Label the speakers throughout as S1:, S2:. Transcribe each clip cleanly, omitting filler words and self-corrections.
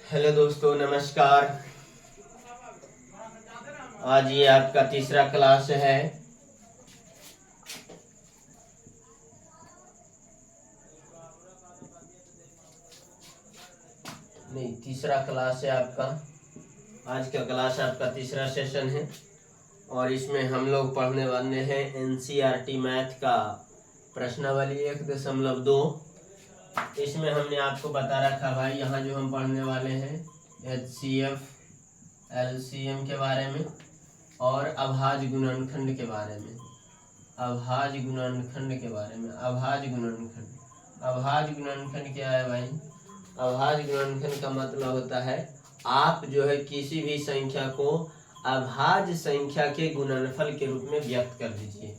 S1: Hello दोस्तों, नमस्कार। आज ये आपका तीसरा क्लास है। नहीं, तीसरा क्लास है आपका। आज का क्लास आपका तीसरा सेशन है और इसमें हम लोग पढ़ने वाले हैं एनसीईआरटी मैथ का प्रश्नावली 1.2। इसमें हमने आपको बता रखा भाई, यहाँ जो हम पढ़ने वाले हैं HCF LCM के बारे में और अभाज्य गुणनखंड के बारे में। अभाज्य गुणनखंड के बारे में। अभाज्य गुणनखंड क्या है भाई? अभाज्य गुणनखंड का मतलब होता है आप जो है किसी भी संख्या को अभाज्य संख्या के गुणनफल के रूप में व्यक्त कर दीजिए।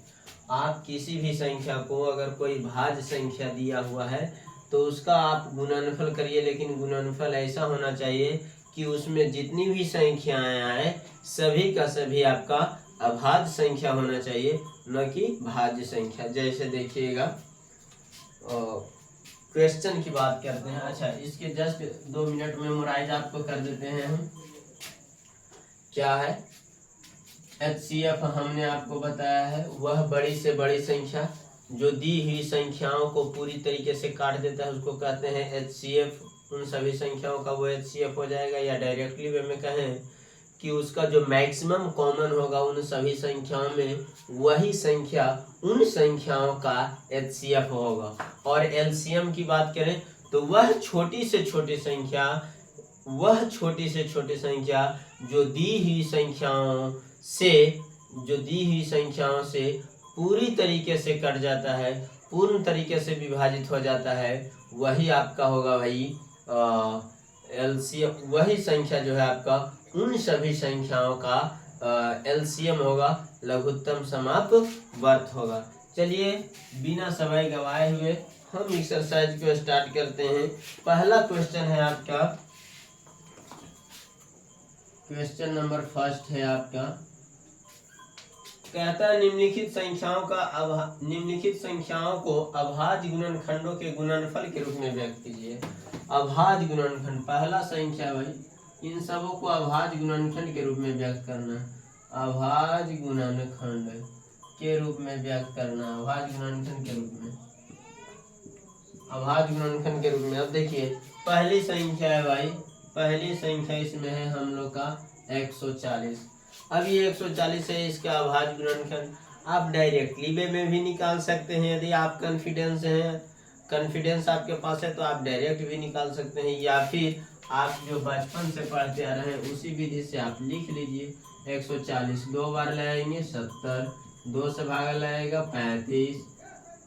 S1: आप किसी भी संख्या को, अगर कोई भाज्य संख्या दिया हुआ है तो उसका आप गुणनफल करिए, लेकिन गुणनफल ऐसा होना चाहिए कि उसमें जितनी भी संख्याएं आए सभी का सभी आपका अभाज्य संख्या होना चाहिए, न कि भाज्य संख्या। जैसे देखिएगा, क्वेश्चन की बात करते हैं। अच्छा, इसके जस्ट 2 मिनट मेमोराइज आपको कर देते हैं हम। क्या है HCF? हमने आपको बताया है वह बड़ी से बड़ी संख्या जो दी हुई संख्याओं को पूरी तरीके से काट देता है, उसको कहते हैं HCF। उन सभी संख्याओं का वो HCF हो जाएगा। या डायरेक्टली वे में कहें कि उसका जो मैक्सिमम कॉमन होगा उन सभी संख्याओं में, वही संख्या उन संख्याओं का HCF होगा। और LCM की बात करें तो वह छोटी से छोटी संख्या जो दी हुई संख्याओं से पूरी तरीके से कट जाता है, पूर्ण तरीके से विभाजित हो जाता है, वही आपका होगा भाई LCM। वही संख्या जो है आपका उन सभी संख्याओं का LCM होगा, लघुत्तम समाप्त वर्त होगा। चलिए बिना समय गवाए हुए हम एक्सरसाइज को स्टार्ट करते हैं। पहला क्वेश्चन है आपका, क्वेश्चन नंबर 1 है आपका। कहता है निम्नलिखित संख्याओं को अभाज्य गुणनखंडों के गुणनफल के रूप में व्यक्त कीजिए। अभाज्य गुणनखंड, पहला संख्या भाई, इन सबों को अभाज्य गुणनखंड के रूप में व्यक्त करना। अभाज्य गुणनखंड के रूप में व्यक्त करना। अभाज्य गुणनखंड के रूप में। अभाज्य गुणनखंड के रूप में। अब देखिए, पहली संख्या है भाई, पहली संख्या इसमें है हम लोग का 140। अब ये 140 है, इसका अभाज्य गुणनखंड आप डायरेक्टली वे में भी निकाल सकते हैं। यदि आप कॉन्फिडेंस आपके पास है तो आप डायरेक्ट भी निकाल सकते हैं, या फिर आप जो बचपन से पढ़ते आ रहे हैं उसी विधि से आप लिख लीजिए। 140 2 बार लाएंगे 70, 2 से भागा लाएगा 35,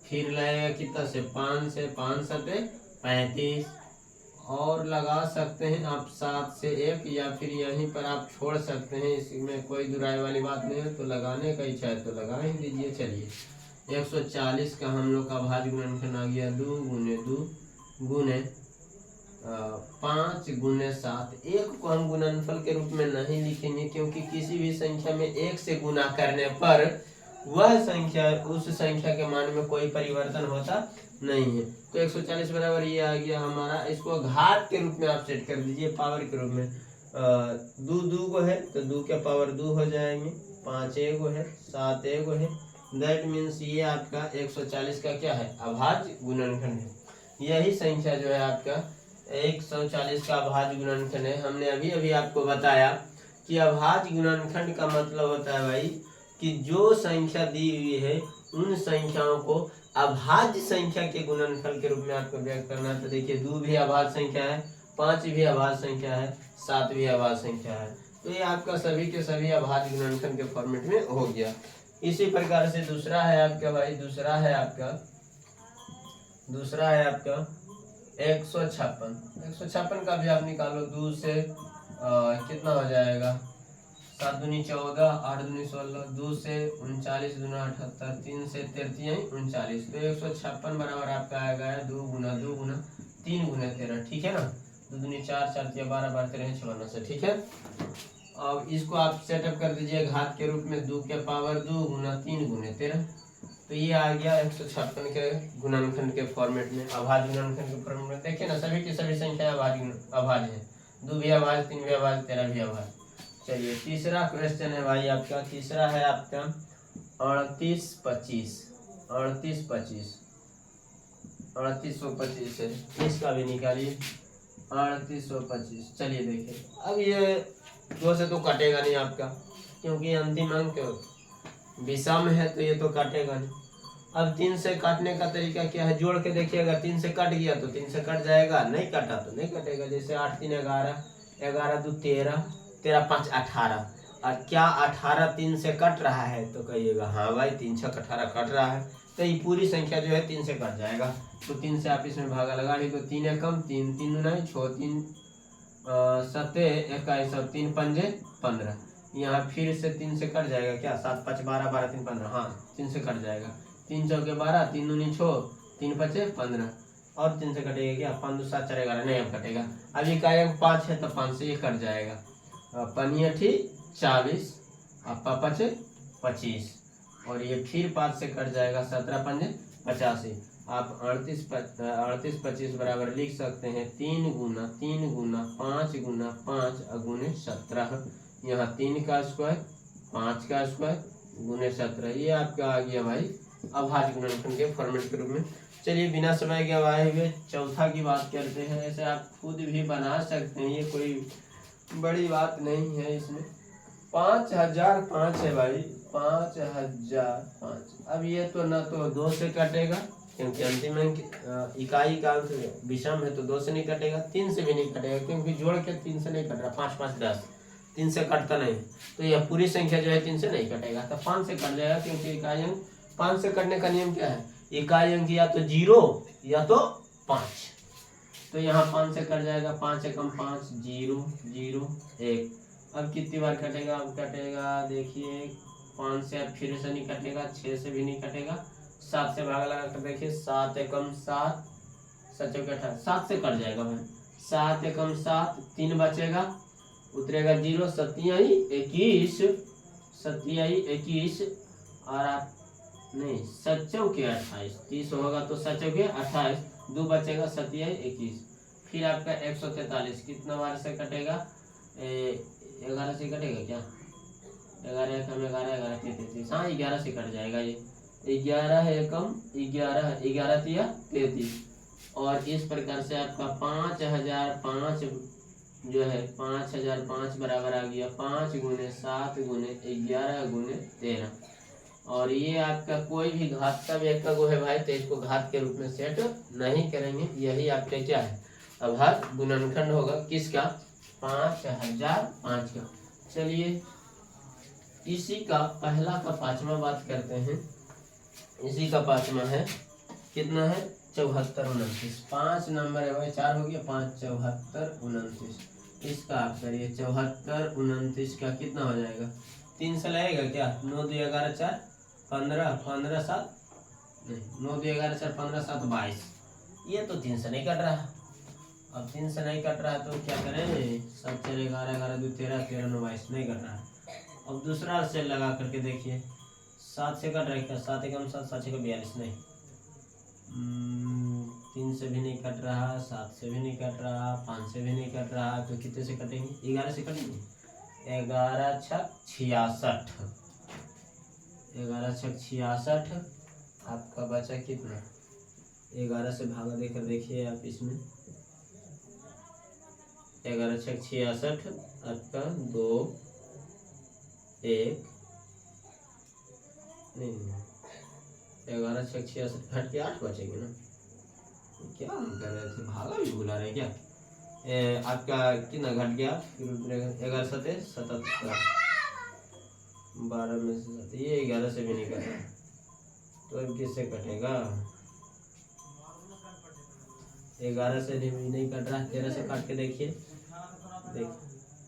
S1: फिर लाएगा कितना से 5 से, 5 सते 35, और लगा सकते हैं आप 7 से 1, या फिर यहीं पर आप छोड़ सकते हैं। इसमें कोई दुराई वाली बात नहीं है, तो लगाने का इच्छा है तो लगा ही दीजिए। चलिए 140 का हम लोग का अभाज्य गुणनखंड आ गया 2 गुने 2 गुने 5 गुने 7। 1 को हम गुणनफल के रूप में नहीं लिखेंगे, क्योंकि किसी भी संख्या में 1 से गुना करने पर वह संख्या, उस संख्या के मान में कोई परिवर्तन होता नहीं है। तो 140 बराबर ये आ गया हमारा। इसको घात के रूप में आप सेट कर दीजिए, पावर के रूप में। 2 को है तो 2 के पावर 2 हो जाएंगे, 5 एगो है, 7 एगो है। दैट मीन्स ये आपका 140 का क्या है? अभाज्य गुणनखंड है। यही संख्या जो है आपका 140 का अभाज्य गुणनखंड है। हमने अभी आपको बताया कि अभाज्य गुणनखंड का मतलब होता है भाई कि जो संख्या दी हुई है उन संख्याओं को अभाज्य संख्या के गुणनफल के रूप में आपको व्यक्त करना है। तो देखिए 2 भी अभाज्य संख्या है, 5 भी अभाज्य संख्या है, 7 भी अभाज्य संख्या है। तो ये आपका सभी के सभी अभाज्य गुणनखंड के फॉर्मेट में हो गया। इसी प्रकार से दूसरा है आपका भाई, दूसरा है आपका 156 का भी आप निकालो। 2 से कितना हो जाएगा? 7 दूनी 14, 8 दूनी 16, 2 से 39 दूना 78, 3 से 33 39। तो 156 बराबर आपका आएगा 2 गुना 3 गुना 13। ठीक है ना? 2 दूनी 4, 4 तिया 12, 12 13 56 से। ठीक है, अब इसको आप सेटअप कर दीजिए घात के रूप में। 2 के पावर 2 गुना 3 गुने 13। तो ये आ गया 156 के गुणनखंड के फॉर्मेट में, अभाज्य गुणनखंड के फॉर्मेट में। देखिए ना, सभी की सभी संख्या अभाज्य है, 2 भी अभाज्य, 3 भी अभाज्य, 13 भी अभाज्य। चलिए तीसरा क्वेश्चन है भाई आपका, तीसरा है आपका 38 25 38 25 3825 है, इसका भी निकालिए 3825। चलिए देखिए, अब ये 2 से तो कटेगा नहीं आपका, क्योंकि अंतिम अंक विषम है, तो ये तो काटेगा नहीं। अब 3 से काटने का तरीका क्या है, जोड़ के देखिएगा, 3 से कट गया तो 3 से कट जाएगा, नहीं कटा तो नहीं कटेगा। जैसे 8 3 11, 11 2 13, 13 5 18। और क्या 18 3 से कट रहा है, तो कहिएगा हाँ भाई 3 6 18 कट रहा है, तो ये पूरी संख्या जो है 3 से कट जाएगा। तो 3 से आप इसमें भागा लगा ली, तो 3 एकम 3, 3 9 6, 3 7 21 और 3 पंजे 15। यहाँ फिर से 3 से कट जाएगा क्या, 7 5 12, 12 3 15, हाँ 3 से कट जाएगा। 3 चौके 12, 3 दूनी 6, 3 पचे 15, और 3 से कटेगा क्या, 5 2 7 4 11, नहीं अब कटेगा। अब ये का 5 है, तो 5 से ये कट जाएगा, 5 40, अपा पचे 25, और ये फिर 5 से कट जाएगा, 17 पंजे 85। आप 38 25 बराबर लिख सकते हैं 3 गुना 5 गुना 5 गुने 17। यहाँ 3 का स्क्वायर 5 का स्क्वायर गुने 17, ये आपका आ गया भाई अभाज्य गुणनखंड के फॉर्मेट के रूप में। चलिए बिना समय के आए हुए चौथा की बात करते हैं। ऐसे आप खुद भी बना सकते हैं, ये कोई बड़ी बात नहीं है इसमें। 5005 है भाई, 5005। अब ये तो ना तो 2 से कटेगा, क्योंकि अंतिम अंक इकाई का अंक विषम है, तो 2 से नहीं कटेगा, 3 से भी नहीं कटेगा, क्योंकि जोड़ के 3 से नहीं कट रहा, 5 5 10, 3 से कटता नहीं, तो यह पूरी संख्या जो है 3 से नहीं कटेगा, तो 5 से कट जाएगा, क्योंकि इकाई अंक 5 से कटने का नियम क्या है, इकाई अंक या तो 0 या तो 5। तो यहाँ 5 से कट जाएगा, 5 एकम 5, 0 0 1। अब कितनी बार कटेगा, अब कटेगा देखिए 5 से अब फिर से नहीं कटेगा, 6 से भी नहीं कटेगा, 7 से भागा लगा कर देखिए, 7 एकम 7, 7 चौके 18, 7 से कट जाएगा भाई, 7 एकम 7, 3 बचेगा, उतरेगा 0, 7 21, 7 21, और आप नहीं 7 चौके 28, 30 होगा तो 7 चौके 28, 2 बचेगा, 7 21, फिर आपका 143 कितना बार से कटेगा, 11 से कटेगा क्या, 11 एकम 11, 11 33, हाँ 11 से कट जाएगा। ये 11 एकम 11, 11 तिया 33, और इस प्रकार से आपका 5005 जो है 5005 बराबर आ गया 5 गुने 7 गुने 11 गुने 13। और ये आपका कोई भी घात का एकक है भाई, तो इसको घात के रूप में सेट नहीं करेंगे, यही आपका क्या है अभाज्य गुणनखंड होगा, किसका, 5005 का। चलिए इसी का पहला का 5वां बात करते हैं। इसी का 5वां है, कितना है 74 29, 5 नंबर है भाई, 4 हो गया, 5 74 29। इसका आप करिए 74 29 का कितना हो जाएगा, 3 से लगेगा क्या, 9 2 11 4 15 15 7, नहीं 9 2 11 4 15 7 22, ये तो 3 से नहीं कट रहा। अब 3 से नहीं कट रहा तो क्या करें, 7 4 11 11 2 13 13 9 22, नहीं कट रहा। अब दूसरा सेल लगा करके देखिए, 7 से कट रहा है क्या, 7 एकम 7, 7 छक्के 42, नहीं 3 से भी नहीं कट रहा, 7 से भी नहीं कट रहा, 5 से भी नहीं कट रहा, तो कितने से कटेंगे, 11 से कटेंगे, 11 छक 66, 11 छक 66, आपका बचा कितना, 11 से भागा देकर देखिए आप इसमें, 11 छक 66, आपका 2 1 नहीं 11 छक 66 घट के 8 बचेंगे ना, क्या हम कर रहे थे, भागा भी भुला रहे क्या, आपका कितना घट गया, 11 7 77, 12 में से 7, ये 11 से भी नहीं कटा, तो अब किससे कटेगा, 11 से भी नहीं कट रहा, 13 से काट के देखिए,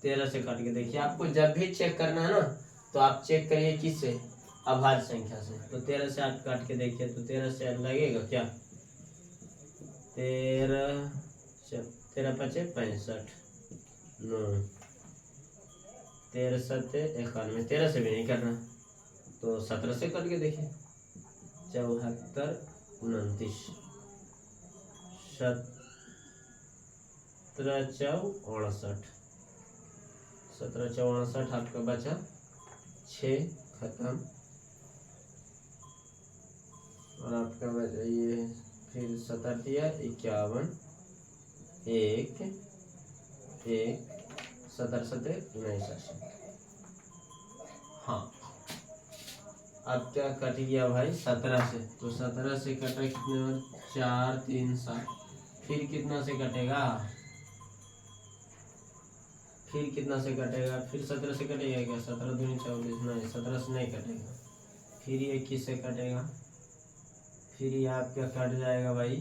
S1: 13 से काट के देखिए। आपको जब भी चेक करना है ना, तो आप चेक करिए किससे, अभाज्य संख्या से। तो 13 से आप काट के देखिए, तो 13 से लगेगा क्या, 13 5 65 9, 13 7 91, 13 से भी नहीं कट रहा, तो 17 से कट के देखिए, 74 29 17 चौ 68 आपका बचा 6 खत्म और आपका बचा ये फिर 70 51 1 1 70 70 79 हाँ अब क्या कट गया भाई 17 से, तो 17 से कटा कितने बार 4 3 7 फिर कितना से कटेगा, फिर कितना से कटेगा, फिर 17 से कटेगा क्या, 17 दूनी 24 नहीं 17 से नहीं कटेगा, फिर ये 21 से कटेगा, फिर ये आपका कट जाएगा भाई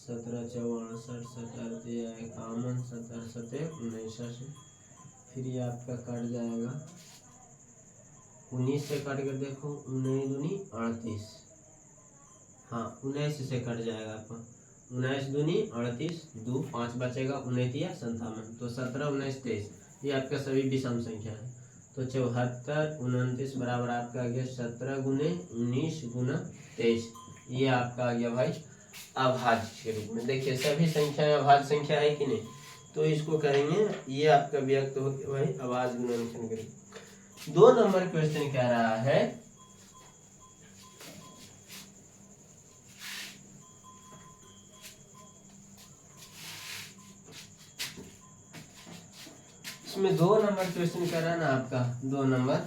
S1: 17 चौ 68 70 51 70 70 79 फिर ये आपका कट जाएगा 19 से कट कर देखो 19 दूनी 38 हाँ 19 से कट जाएगा आपका 19 दूनी 38 2 5 बचेगा 29 57 तो 17 19 23 ये आपका सभी विषम संख्या है। तो 74 29 बराबर आपका आ गया 17 गुने 19 गुना 23 ये आपका आ गया भाई अभाज्य के रूप में। देखिए सभी संख्याएं अभाज्य संख्या है कि नहीं, तो इसको करेंगे ये आपका व्यक्त हो गया भाई अभाज्य गुणनखंड के रूप। 2 नंबर क्वेश्चन कह रहा है इसमें 2 नंबर क्वेश्चन कह रहा है ना आपका 2 नंबर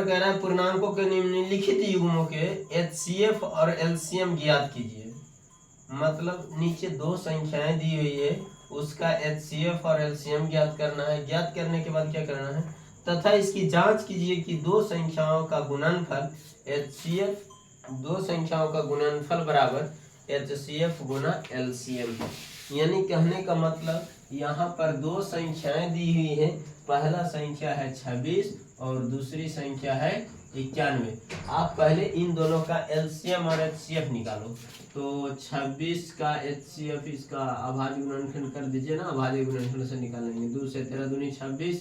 S1: कह रहा है पूर्णांकों के निम्नलिखित युग्मों के HCF और LCM ज्ञात कीजिए। मतलब नीचे 2 संख्याएं दी हुई है उसका HCF और LCM ज्ञात करना है। ज्ञात करने के बाद क्या करना है तथा इसकी जांच कीजिए कि 2 संख्याओं का गुणनफल HCF 2 संख्याओं का गुणनफल बराबर HCF गुना LCM। यानी कहने का मतलब यहाँ पर 2 संख्याएं दी हुई है, पहला संख्या है 26 और दूसरी संख्या है 91। आप पहले इन दोनों का LCM और HCF निकालो। तो 26 का HCF इसका अभाज्य गुणनखंड कर दीजिए ना, अभाज्य गुणनखंड से निकालेंगे 2 से 13 दूनी 26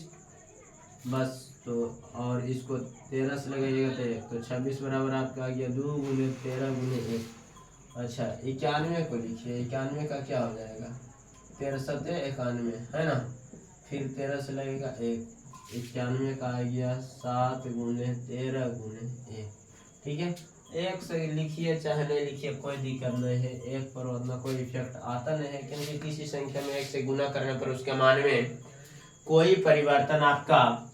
S1: बस। तो और इसको 13 से लगाइएगा तो 1 तो 26 बराबर आपका आ गया 2 गुने 13 गुने 1। अच्छा 91 को लिखिए, 91 का क्या हो जाएगा 13 7 91 है ना, फिर 13 से लगेगा 1 91 का आ गया 7 गुने 13 गुने 1। ठीक है 1 से लिखिए चाहे नहीं लिखिए कोई दिक्कत नहीं है, 1 पर उतना कोई इफेक्ट आता नहीं है क्योंकि किसी संख्या में 1 से गुना करने पर उसके मान में कोई परिवर्तन आपका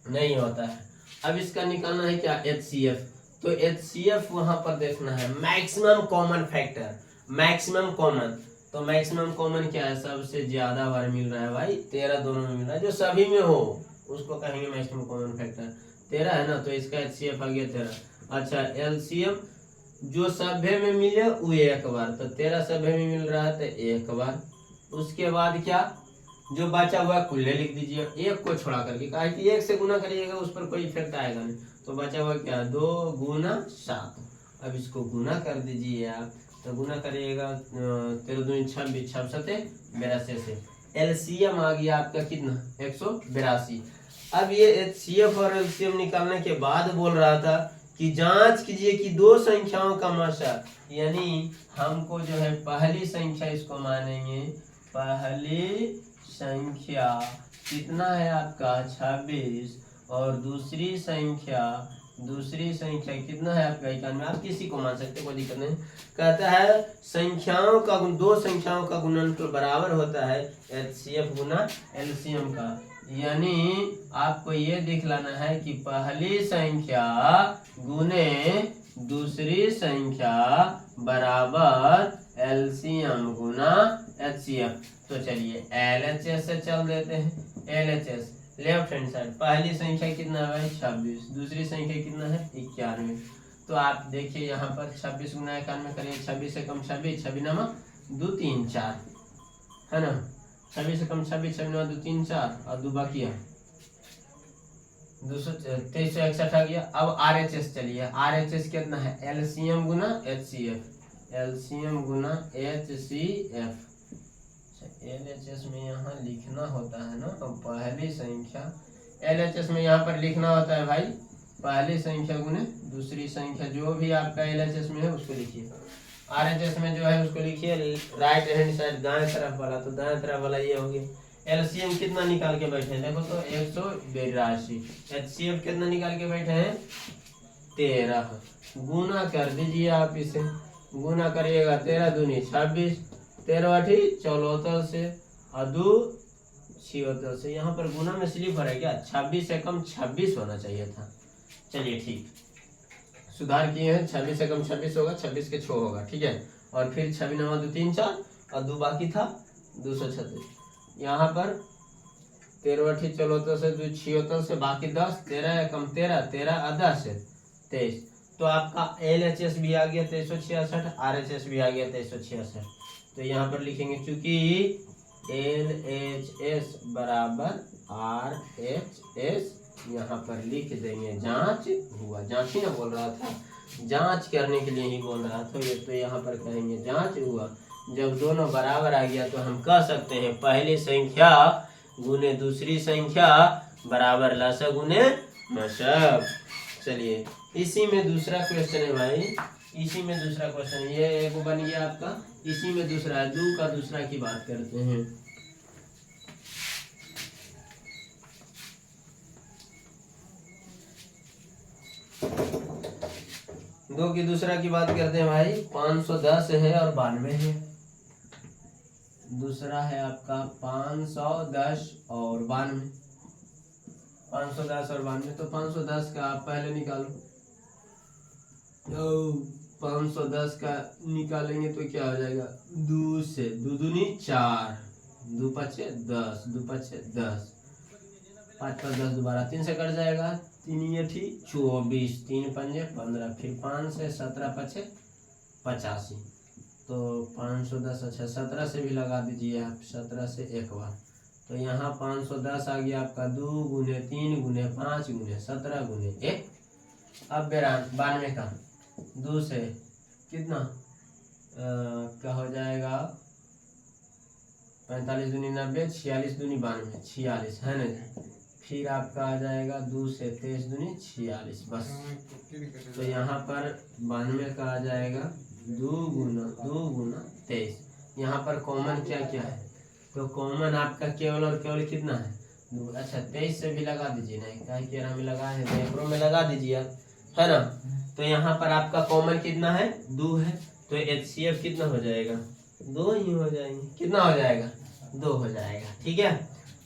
S1: नहीं होता है। अब इसका निकालना है क्या HCF, तो HCF वहां पर देखना है maximum common factor, maximum common. तो मैक्सिमम कॉमन क्या है, सबसे ज्यादा बार मिल रहा है भाई 13 दोनों में मिल रहा है, जो सभी में हो उसको कहेंगे मैक्सिमम कॉमन फैक्टर। 13 है ना तो इसका HCF आ गया 13। अच्छा LCM जो सभी में मिले वो 1 बार, तो 13 सभी में मिल रहा है तो 1 बार। उसके बाद क्या जो बचा हुआ कुल्ले लिख दीजिए 1 को छोड़ा करके, कहा कि 1 से गुना करिएगा उस पर कोई इफेक्ट आएगा नहीं। तो बचा हुआ क्या 2 गुना 7। अब इसको गुना कर दीजिए आप, तो गुना करिएगा 13 दूनी 26 26 82 से LCM आ गया आपका कितना 182। अब ये HCF और LCM निकालने के बाद बोल रहा था कि जांच कीजिए कि 2 संख्याओं का माशा, यानी हमको जो है पहली संख्या इसको मानेंगे, पहली संख्या कितना है आपका 26 और दूसरी संख्या कितना है आपका 91। आप किसी को मान सकते कोई दिक्कत नहीं। कहता है संख्याओं का 2 संख्याओं का गुणनफल बराबर होता है HCF गुना LCM का। यानी आपको ये दिखलाना है कि पहली संख्या गुने दूसरी संख्या बराबर LCM गुना HCF। तो चलिए LHS से चल देते हैं। LHS लेफ्ट हैंड साइड, पहली संख्या कितना है भाई 26, दूसरी संख्या कितना है 91। तो आप देखिए यहाँ पर 26 गुना 91 करिए, 26 से कम 26, 26 नामा 2 3 4 है ना, 26 से कम 26, 26 नामा 2 3 4 और 2 बाकी है 2361 आ गया। अब RHS चलिए, RHS कितना है LCM गुना HCF, LCM गुना HCF। LHS में यहाँ लिखना होता है ना, तो पहली संख्या LHS में यहाँ पर लिखना होता है भाई पहली संख्या गुने दूसरी संख्या, जो भी आपका LHS में है उसको लिखिए। RHS में जो है उसको लिखिए राइट हैंड साइड दाएं तरफ वाला, तो दाएं तरफ वाला ये हो गया। LCM कितना निकाल के बैठे हैं देखो तो 182। HCF कितना निकाल के बैठे हैं 13। गुना कर दीजिए आप इसे, गुना करिएगा 13 दूनी 26, 13 अठी 74 से और 2 76 से। यहाँ पर गुना में स्लिप हो रहा है क्या, 26 से कम 26 होना चाहिए था। चलिए ठीक, सुधार किए हैं, 26 से कम 26 होगा, 26 के 6 होगा, ठीक है। और फिर 26 9 2 3 4 और 2 बाकी था 236। यहाँ पर 13 अठी 74 से 2 76 से बाकी 10, 13 कम 13, 13 आधा से 23। तो आपका LHS भी आ गया 2366, RHS भी आ गया 2366। तो यहाँ पर लिखेंगे चूंकि LHS बराबर RHS, यहाँ पर लिख देंगे जांच हुआ। जांच ही ना बोल रहा था, जांच करने के लिए ही बोल रहा था ये, तो यहाँ पर कहेंगे जांच हुआ। जब दोनों बराबर आ गया तो हम कह सकते हैं पहली संख्या गुने दूसरी संख्या बराबर लसा गुने मशक। चलिए इसी में दूसरा क्वेश्चन है भाई, इसी में दूसरा क्वेश्चन, ये एक बन गया आपका, इसी में दूसरा है, 2 का दूसरा की बात करते हैं। 2 की दूसरा की बात करते हैं भाई। 510 है और 92 है। दूसरा है आपका 510 और 92, 510 और 92। तो 510 का आप पहले निकालो, तो 510 का निकालेंगे तो क्या हो जाएगा, 2 से 2 दूनी 4, 2 पचे 10, 2 पचे 10, 5 5 10 दोबारा 3 से कट जाएगा, 3 ये ठीक 24, 3 पंजे 15, फिर 5 से 17 पचे 85। तो 510, अच्छा 17 से भी लगा दीजिए आप, 17 से एक बार। तो यहाँ 510 आ गया आपका 2 गुने 3 गुने 5 गुने 17 गुने 1। अब 92 का 2 से कितना क्या हो जाएगा, 45 दूनी 90, 46 दूनी 92, 46 है ना। फिर आपका आ जाएगा 2 से 23 दूनी 46 बस। तो यहाँ पर 92 का आ जाएगा 2 गुना 23। यहाँ पर कॉमन क्या क्या है, तो कॉमन आपका केवल और केवल कितना है 2। अच्छा 23 से भी लगा दीजिए, नहीं क्या कि हमें लगा है तो में लगा दीजिए आप, है ना। तो यहाँ पर आपका कॉमन कितना है 2 है, तो HCF कितना हो जाएगा 2 ही हो जाएंगे, कितना हो जाएगा 2 हो जाएगा, ठीक है।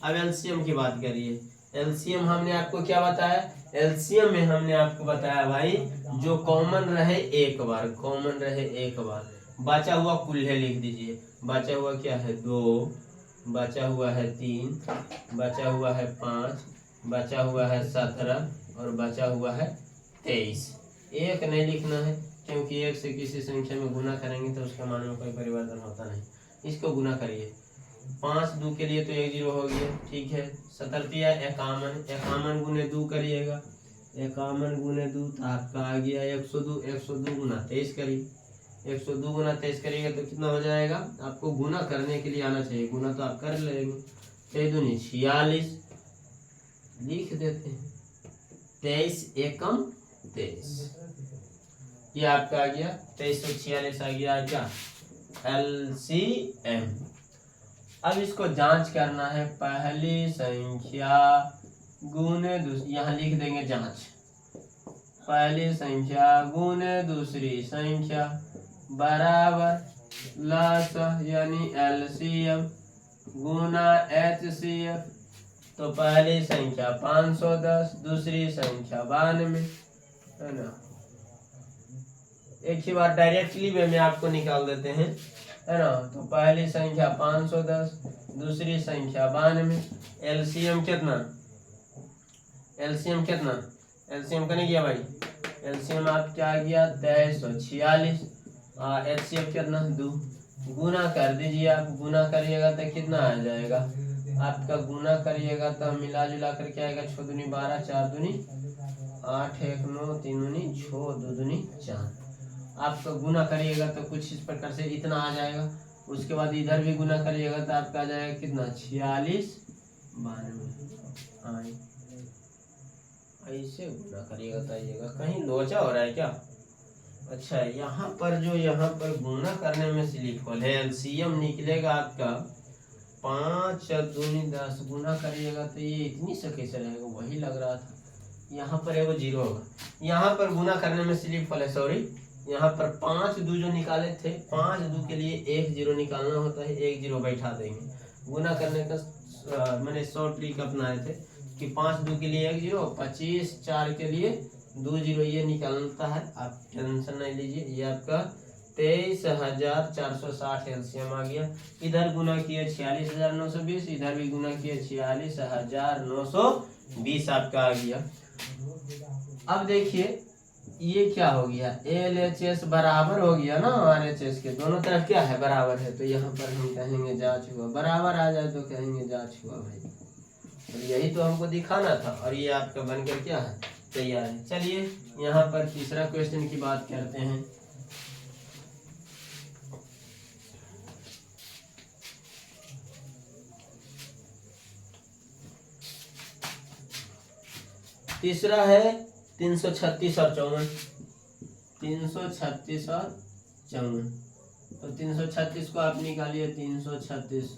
S1: अब LCM की बात करिए। LCM हमने आपको क्या बताया, LCM में हमने आपको बताया भाई जो कॉमन रहे एक बार, कॉमन रहे एक बार, बचा हुआ कुल्हे लिख दीजिए। बचा हुआ क्या है 2, बचा हुआ है 3, बचा हुआ है 5, बचा हुआ है 17 और बचा हुआ है 23। एक नहीं लिखना है क्योंकि एक से किसी संख्या में गुना करेंगे तो उसके मान में कोई परिवर्तन होता नहीं। इसको गुना करिए, 5 2 के लिए तो 1 0 हो गया, ठीक है। 17 51, 51 गुने 2 करिएगा, 51 गुने 2 तो आपका आ गया 102, 102 गुना 23 करिए, 102 गुना 23 करिएगा तो कितना हो जाएगा, आपको गुना करने के लिए आना चाहिए, गुना तो आप कर लेंगे। 23 दूनी 46 लिख देते हैं, 23 एकम 23, ये आपका आ गया 2346 आ गया क्या LCM। अब इसको जांच करना है, पहली संख्या गुने दूसरी, यहाँ लिख देंगे जांच, पहली संख्या गुने दूसरी संख्या बराबर लसा यानी LCM गुना HCF। तो पहली संख्या 510, दूसरी संख्या 92, है ना। एक ही बार डायरेक्टली में आपको निकाल देते हैं, है ना। तो पहली संख्या 510, दूसरी संख्या 92, LCM कितना, LCM कितना, LCM करने गया भाई, LCM आप क्या आ गया 2346 और HCF कितना 2। गुना कर दीजिए आप, गुना करिएगा तो कितना आ जाएगा आपका, गुना करिएगा तो मिला जुला कर क्या आएगा, 6 दूनी 12, 4 दूनी 8, 1 9, 3 दूनी 6, 2 दूनी 4। आपका गुना करिएगा तो कुछ इस प्रकार से इतना आ जाएगा। उसके बाद इधर भी गुना करिएगा तो आपका आ जाएगा कितना 46 92। ऐसे गुना करिएगा, बताइएगा कहीं लोचा हो रहा है क्या? अच्छा, यहाँ पर जो यहाँ पर गुना करने में स्लिप होल है, एलसीएम निकलेगा आपका 5 दूनी 10, गुना करिएगा तो ये इतनी से कैसे रहेगा, वही लग रहा था। यहाँ पर है वो 0 होगा, यहाँ पर गुना करने में स्लिप होल है, सॉरी यहाँ पर 5 दू जो निकाले थे, 5 दू के लिए 1 0 निकालना होता है, 1 0 बैठा देंगे। गुना करने का मैंने शॉर्ट ट्रिक अपनाए थे कि 5 दू के लिए 1 0, 25 4 के लिए 2 0, ये निकालता है, आप टेंशन नहीं लीजिए। ये आपका 23,460 एलसीएम आ गया। इधर गुना किया 46,920, इधर भी गुना किया 46,920 आपका आ गया। अब देखिए ये क्या हो गया, LHS बराबर हो गया ना RHS के, दोनों तरफ क्या है, बराबर है, तो यहाँ पर हम कहेंगे जांच हुआ। बराबर आ जाए तो कहेंगे जांच हुआ भाई, और यही तो हमको दिखाना था, और ये आपका बनकर क्या है, तैयार है। चलिए यहाँ पर तीसरा क्वेश्चन की बात करते हैं। तीसरा है 336 और 54, 336 और 54। तो 336 को आप निकालिए, 336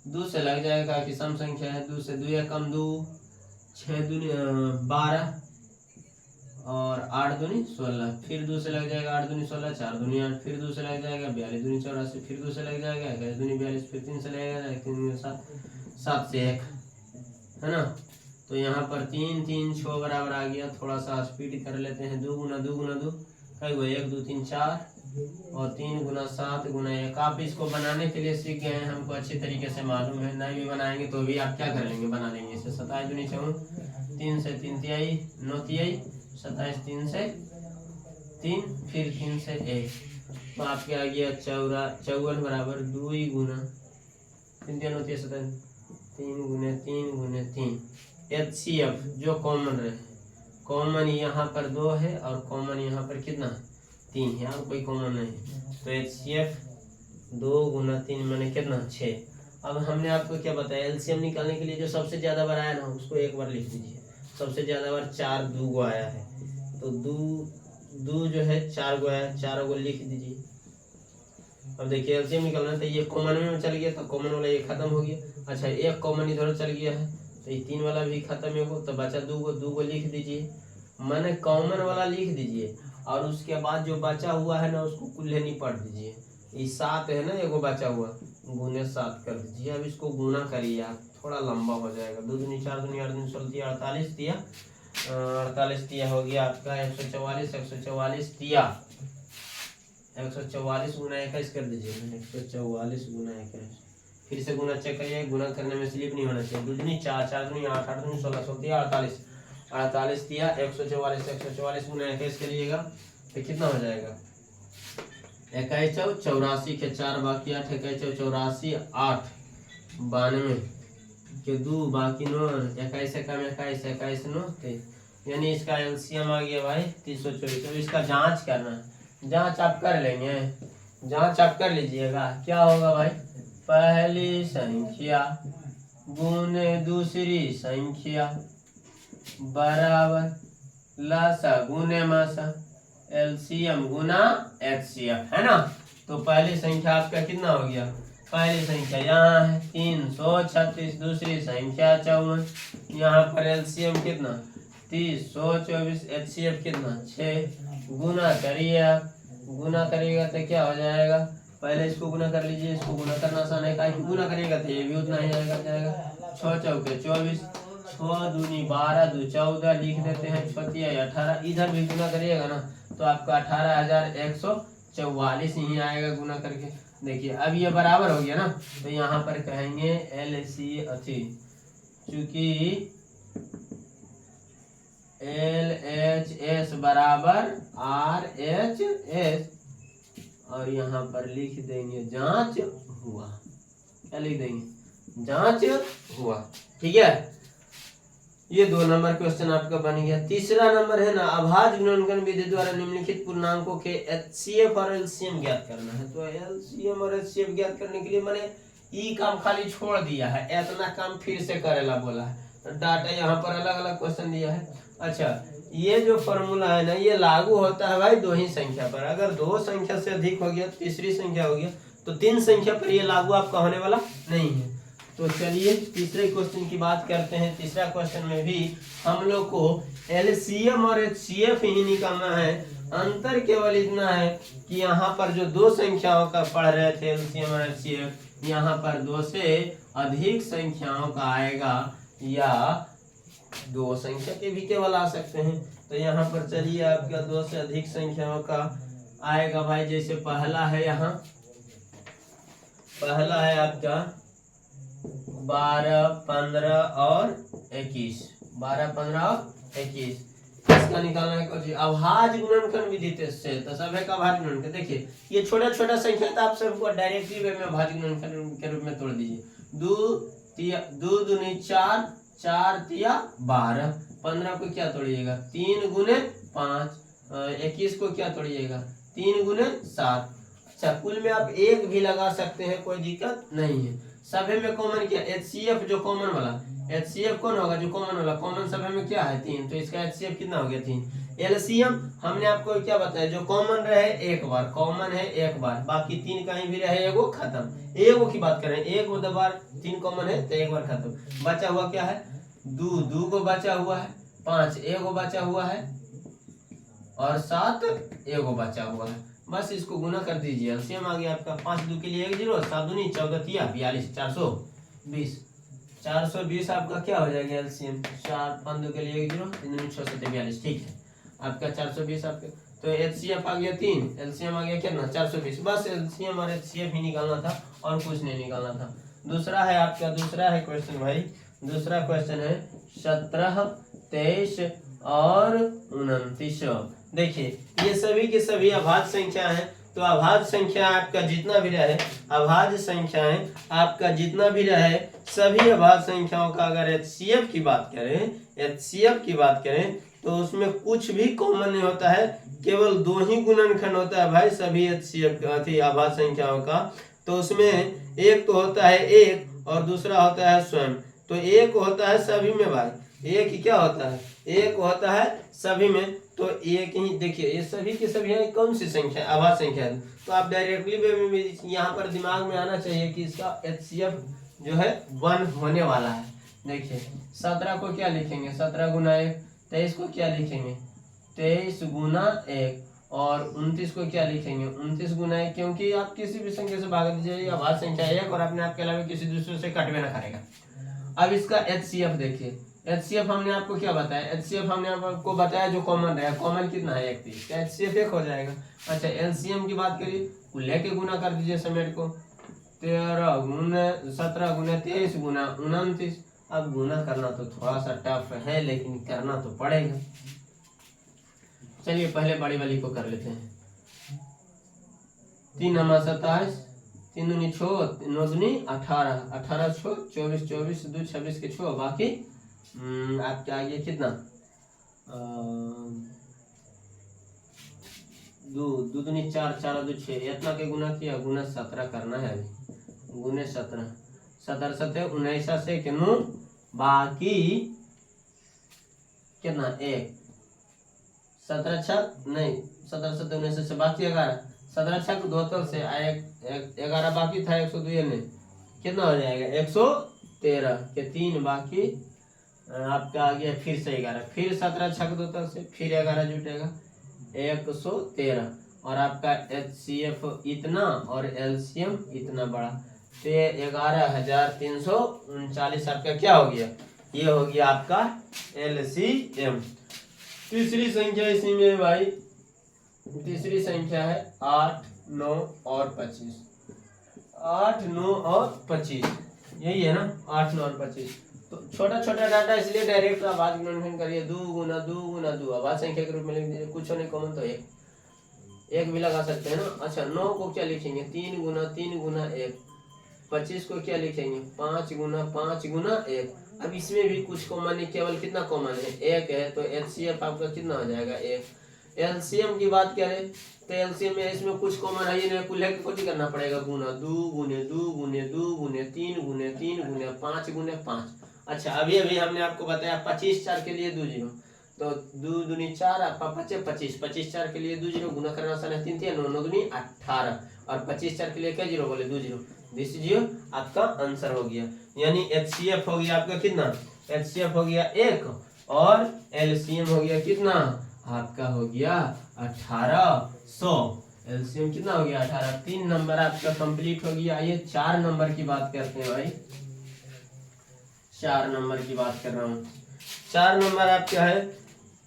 S1: 2 से लग जाएगा कि सम संख्या है, 2 से 2 या कम, 2 6 दूनी 12 और 8 दूनी 16, फिर 2 से लग जाएगा 8 दूनी 16, 4 दूनी 8, फिर 2 से लग जाएगा 42 दूनी 84, फिर 2 से लग जाएगा 21 दूनी 42, फिर 3 से लगेगा 3 7 7 से 1, है ना। तो यहाँ पर 3 3 6 बराबर आ गया। थोड़ा सा स्पीड कर लेते हैं, 2 गुना 2 गुना 2 कई गो, 1 2 3 4 और 3 गुना 7 गुना 1। आप इसको बनाने के लिए सीख गए हैं, हमको अच्छी तरीके से मालूम है, नहीं भी बनाएंगे तो भी आप क्या कर लेंगे, बना लेंगे इसे। 27 दूनी 54, 3 से 3 तिहाई 9 तिहाई, 27 3 से 3, फिर 3 से 1, तो आपके आ गया 54 बराबर 2 गुना 3 3 होती है 27, 3 गुने 3 गुने 3। HCF जो कॉमन रहे, कॉमन यहाँ पर 2 है और कॉमन यहाँ पर कितना 3 है, और कोई कॉमन नहीं, तो HCF 2 गुना 3 मैंने कितना 6। अब हमने आपको क्या बताया, एलसीएम निकालने के लिए जो सबसे ज्यादा बार आया ना उसको एक बार लिख दीजिए। सबसे ज्यादा बार 4 2 गो आया है, तो 2 जो है 4 गो आया, 4 गो लिख दीजिए। अब देखिए एलसीएम निकालना, तो ये कॉमन में चल गया, तो कॉमन वाला ये खत्म हो गया। अच्छा, एक कॉमन इधर चल गया है, तो ये 3 वाला भी खत्म हो, तो बचा 2 गो लिख दीजिए, मैंने कॉमन वाला लिख दीजिए। और उसके बाद जो बचा हुआ है ना उसको कुल्हे नहीं पढ़ दीजिए, ये 7 है ना, एगो बचा हुआ, गुने 7 कर दीजिए। अब इसको गुना करिए आप, थोड़ा लंबा हो जाएगा। 2 दूनी 4 दूनी 8 दूनी 16 48 दिया, 48 दिया हो गया आपका 144, 144 दिया 144 गुना 21 कर दीजिए, 144 गुना 21। फिर से गुना चेक करिए, गुना करने में स्लिप नहीं होना चाहिए। 2 दूनी 4 4 दूनी 8 8 दूनी 16 16 48 48 दिया 144, 144 गुना 21 करिएगा तो कितना हो जाएगा, 21 चौ 84 के 4 बाकी 8, 21 चौ 84 8 92 के 2 बाकी 9, 21 से कम 21 21 9 23, यानी इसका एलसीएम आ गया भाई 324। तो इसका जांच करना है, जांच आप कर लेंगे, जांच आप कर लीजिएगा। क्या होगा भाई, पहली संख्या गुने दूसरी संख्या बराबर लसा गुने मासा एलसीएम गुना एचसीएफ, है ना। तो पहली संख्या आपका कितना हो गया, पहली संख्या यहाँ है 336, दूसरी संख्या 54, यहाँ पर एलसीएम कितना 324, एचसीएफ कितना 6। गुना करिए आप, गुना करिएगा तो क्या हो जाएगा, पहले इसको गुना कर लीजिए, इसको गुना करना आसान है, काहे गुना करिएगा तो ये भी उतना ही आएगा, जाएगा 6 चौके 24, 6 दूनी 12 2 14 लिख देते हैं, 6 तिया 18, इधर भी गुना करिएगा ना तो आपका 18,144 ही आएगा गुना करके। देखिए अब ये बराबर हो गया ना, तो यहाँ पर कहेंगे LC अथी, चूंकि LHS बराबर RHS, और यहाँ पर लिख देंगे जांच हुआ, क्या लिख देंगे, जांच हुआ। ठीक है, ये 2 नंबर क्वेश्चन आपका बन गया। तीसरा नंबर है ना, अभाज्य गुणनखंड विधि द्वारा निम्नलिखित पूर्णांकों के HCF और LCM ज्ञात करना है। तो LCM और HCF ज्ञात करने के लिए मैंने ई काम खाली छोड़ दिया है, इतना काम फिर से करेला बोला है। डाटा यहाँ पर अलग अलग क्वेश्चन दिया है। अच्छा, ये जो फॉर्मूला है ना, ये लागू होता है भाई दो ही संख्या पर। अगर दो संख्या से अधिक हो गया, तीसरी संख्या हो गया, तो तीन संख्या पर ये लागू आपका होने वाला नहीं है। तो चलिए तीसरे क्वेश्चन की बात करते हैं। तीसरा क्वेश्चन में भी हम लोग को एलसीएम और एचसीएफ ही निकालना है। अंतर केवल इतना है कि यहाँ पर जो दो संख्याओं का पढ़ रहे थे एलसीएम और एचसीएफ, यहाँ पर दो से अधिक संख्याओं का आएगा या दो संख्या के भी केवल आ सकते हैं। तो यहाँ पर चलिए आपका दो से अधिक संख्याओं का आएगा भाई। जैसे पहला है, यहाँ पहला है आपका 12, 15 और 21। 12, 15 और 21 इसका निकालना है कुछ अभाज्य गुणनखंड विधि से। तो सब है का अभाज्य गुणनखंड। देखिए ये छोटा छोटा संख्या था, आप सबको डायरेक्टली वे में अभाज्य गुणनखंड के रूप में तोड़ दीजिए। 2 दूनी 4, 4 तिया 12। 15 को क्या तोड़िएगा? 3 गुने 5। 21 को क्या तोड़िएगा? 3 गुने 7। अच्छा, कुल में आप एक भी लगा सकते हैं, कोई दिक्कत नहीं है। सभी में कॉमन क्या? एचसीएफ जो कॉमन वाला, एचसीएफ कौन होगा? जो कॉमन वाला। कॉमन सभी में क्या है? 3। तो इसका एचसीएफ कितना हो गया? 3। एलसीएम हमने आपको क्या बताया? जो कॉमन रहे एक बार, कॉमन है एक बार, बाकी 3 कहीं भी रहे एगो खत्म। एगो की बात करें, एक बार 3 कॉमन है तो एक बार खत्म। बचा हुआ क्या है? 2 को बचा हुआ है, 5 एगो बचा हुआ है और 7 एगो बचा हुआ है। बस इसको गुना कर दीजिए, एलसीएम आ गया आपका। 5 2 के लिए 1 0, 7 दूनी 14 तिया 42, 420। 420 आपका क्या हो जाएगा एलसीएम? 4 5 2 के लिए 1 0, 3 दूनी 6 7 42। ठीक है, आपका 420 आपके। तो एचसीएफ आ गया 3, एलसीएम आ गया कितना? 420। बस एलसीएम और एचसीएफ ही निकालना था और कुछ नहीं निकालना था। दूसरा है आपका, दूसरा है क्वेश्चन भाई। दूसरा क्वेश्चन है 17, 23 और 29। देखिए ये सभी के सभी अभाज्य संख्या हैं। तो अभाज्य संख्या आपका जितना भी रहे, अभाज्य संख्याएं आपका जितना भी रहे, सभी अभाज्य संख्याओं का अगर एचसीएफ की बात करें, एचसीएफ की बात करें तो उसमें कुछ भी कॉमन नहीं होता है, केवल दो ही गुणनखंड होता है भाई सभी एचसीएफ अभाज्य संख्याओं का। तो उसमें एक तो होता है एक और दूसरा होता है स्वयं। तो एक होता है सभी में भाई, एक क्या होता है? एक होता है सभी में। तो एक ही देखिए, ये सभी के सभी है कौन सी संख्या? अभाज्य संख्या है। तो आप डायरेक्टली यहाँ पर दिमाग में आना चाहिए कि इसका एचसीएफ जो है 1 होने वाला है। देखिए 17 को क्या लिखेंगे? 17 गुना 1। 23 को क्या लिखेंगे? 23 गुना 1। और 29 को क्या लिखेंगे? 29 गुना 1। क्योंकि आप किसी भी संख्या से भाग दीजिए, अभाज्य संख्या 1 और अपने आप के अलावा किसी दूसरे से कटवे ना करेगा। अब इसका एचसीएफ देखिए, एचसीएफ हमने आपको क्या बताया? एचसीएफ हमने आपको बताया जो कॉमन रहेगा। कॉमन कितना है? 1। तो एचसीएफ 1 हो जाएगा। अच्छा, एलसीएम की बात करिए, कुल्ले के गुना कर दीजिए समेट को। 13 गुना 17 गुना 23 गुना 29। अब गुना करना तो थोड़ा सा टफ है, लेकिन करना तो पड़ेगा। चलिए पहले बड़ी वाली को कर लेते हैं। 3 नमा 27, 3 दूनी 6, 9 दूनी 18, 18 6 24, 24 2 26 के 6, बाकी आपके आगे कितना? 2 दूनी 4, 4 2 6, इतना के गुना किया, गुना 17 करना है अभी। गुने 17, 17 7 19 से कितनो, बाकी कितना? 1। 17 6 नहीं, 17 7 19 से बाकी 11। 17 6 को 2 से 11 बाकी था, 102 ने कितना हो जाएगा? 113 के 3 बाकी आपका आ गया फिर से 11। फिर 17 6 को 2 से फिर 11 जुटेगा, 113। और आपका एचसीएफ इतना और एलसीएम इतना बड़ा, तो 11,339 आपका क्या हो गया? ये हो गया आपका एलसीएम। तीसरी संख्या इसी में भाई, तीसरी संख्या है 8 9 और 25। 8 9 और 25 यही है ना? 8 9 और 25। तो छोटा छोटा डाटा इसलिए डायरेक्ट अभाज्य गुणनखंड करिए। 2 गुना 2 गुना 2 अभाज्य संख्या के रूप में लिख दीजिए। कुछ नहीं कॉमन तो एक भी लगा सकते हैं ना। अच्छा, 9 को क्या लिखेंगे? 3 गुना 1। 25 को क्या लिखेंगे? 5 गुना 1। अब इसमें भी कुछ कॉमन नहीं, केवल कितना कॉमन है? 1 है। तो एचसीएफ आपका कितना हो जाएगा? 1। एलसीएम की बात करें तो एलसीएम में इसमें कुछ कॉमन है ही नहीं, कुल है कुछ करना पड़ेगा गुना। 2 गुने 2 गुने 2 गुने 3 गुने 3 गुने 5 गुने 5। अच्छा अभी अभी हमने आपको बताया 25 4 के लिए 2 जीरो, तो 2 दूनी 4 आपका 25 25 4 के लिए 2 जीरो, गुना करना आसान है 3 3 9 9 दूनी 18 और 25 4 के लिए क्या जीरो बोले 2 जीरो, दिस इज योर आपका आंसर हो गया। यानी एचसीएफ हो गया आपका कितना, एचसीएफ हो गया 1 और एलसीएम हो गया कितना आपका हो गया 1800। एलसीएम कितना हो गया 18। 3 नंबर आपका कंप्लीट हो गया। आइए 4 नंबर की बात करते हैं भाई, 4 नंबर की बात कर रहा हूँ। 4 नंबर आप क्या है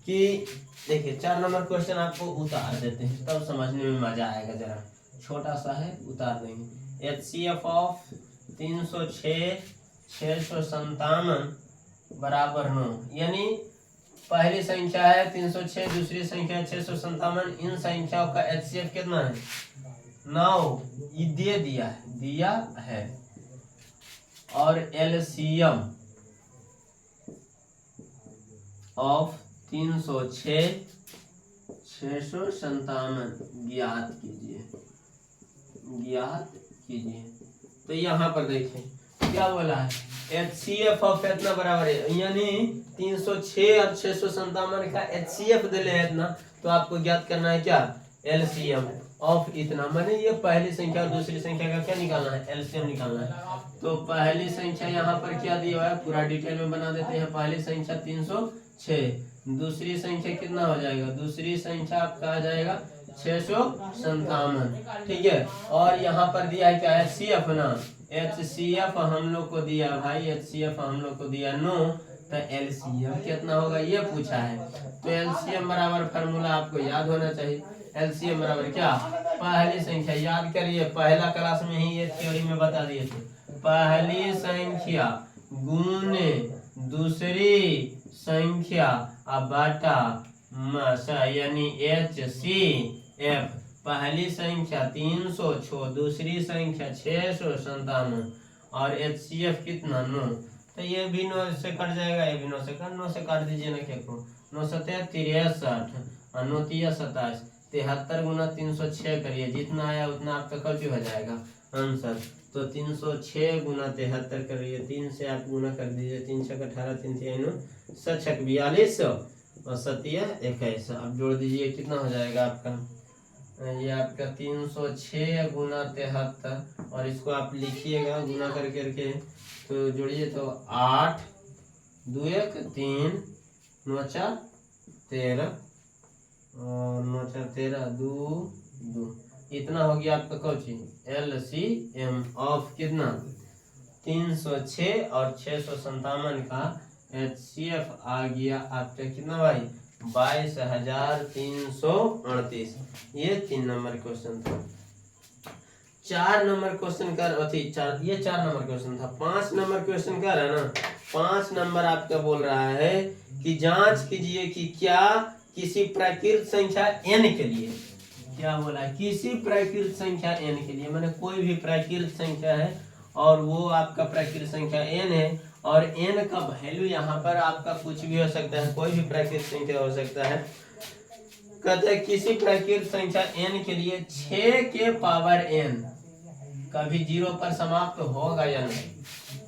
S1: कि देखिए 4 नंबर क्वेश्चन आपको उतार देते हैं तब समझने में मजा आएगा, जरा छोटा सा है उतार देंगे। एचसीएफ ऑफ 306 657 बराबर 9, यानी पहली संख्या है 306, दूसरी संख्या है 657, इन संख्याओं का एचसीएफ कितना है 9, ये दिया है और एलसीएम ऑफ 306 657 ज्ञात कीजिए। तो यहाँ पर देखिए क्या बोला है, एचसीएफ ऑफ इतना बराबर है, यानी 306 और 657 का एचसीएफ दे ले इतना, तो आपको ज्ञात करना है क्या एलसीएम ऑफ इतना, माने ये पहली संख्या और दूसरी संख्या का क्या निकालना है एलसीएम निकालना है। तो पहली संख्या यहाँ पर क्या दिया हुआ है पूरा डिटेल में बना देते हैं। पहली संख्या 306, दूसरी संख्या कितना हो जाएगा, दूसरी संख्या आपका आ जाएगा 657, ठीक है। और यहाँ पर दिया है क्या एचसीएफ ना, एचसीएफ हम लोग को दिया भाई, एचसीएफ हम लोग को दिया 9, तो एलसीएम कितना होगा ये पूछा है। तो एलसीएम बराबर फार्मूला आपको याद होना चाहिए। एलसीएम बराबर क्या, पहली संख्या याद करिए, पहला क्लास में ही ये थ्योरी में बता दिए थे, पहली संख्या गुने दूसरी संख्या बटा यानी एचसीएफ, पहली संख्या 306, दूसरी संख्या 657 और एचसीएफ कितना 9, तो ये भी 9 से कट जाएगा, ये भी 9 से कट, 9 से काट दीजिए ना, क्या करो 9 7 63 और 9 3 27, 73 गुना 306 करिए, जितना आया उतना आपका कट हो जाएगा आंसर। तो 306 गुना 73 करिए, 3 से आप गुना कर दीजिए, 3 छक 18, 3 3 9 7 छक 42 और 7 21, आप जोड़ दीजिए कितना हो जाएगा आपका, ये आपका 306 गुना 73 और इसको आप लिखिएगा गुना करके तो जोड़िए तो 8 2 1 3 9 4 13 और 9 4 13 2 2, इतना हो गया आपका कौची एलसीएम ऑफ कितना 306 और 657 का एचसीएफ आ गया आपका कितना भाई 22,338। ये 3 नंबर क्वेश्चन था। 4 नंबर क्वेश्चन कर ये 4 नंबर क्वेश्चन था। 5 नंबर क्वेश्चन कर है ना, 5 नंबर आपका बोल रहा है कि जांच कीजिए कि क्या किसी प्राकृत संख्या n के लिए, क्या बोला है किसी प्राकृत संख्या n के लिए, माने कोई भी प्राकृत संख्या है और वो आपका प्राकृत संख्या n है और n का वैल्यू यहाँ पर आपका कुछ भी हो सकता है, कोई भी प्राकृत संख्या हो सकता है। कहते हैं किसी प्राकृत संख्या n के लिए 6 के पावर n कभी 0 पर समाप्त होगा या नहीं।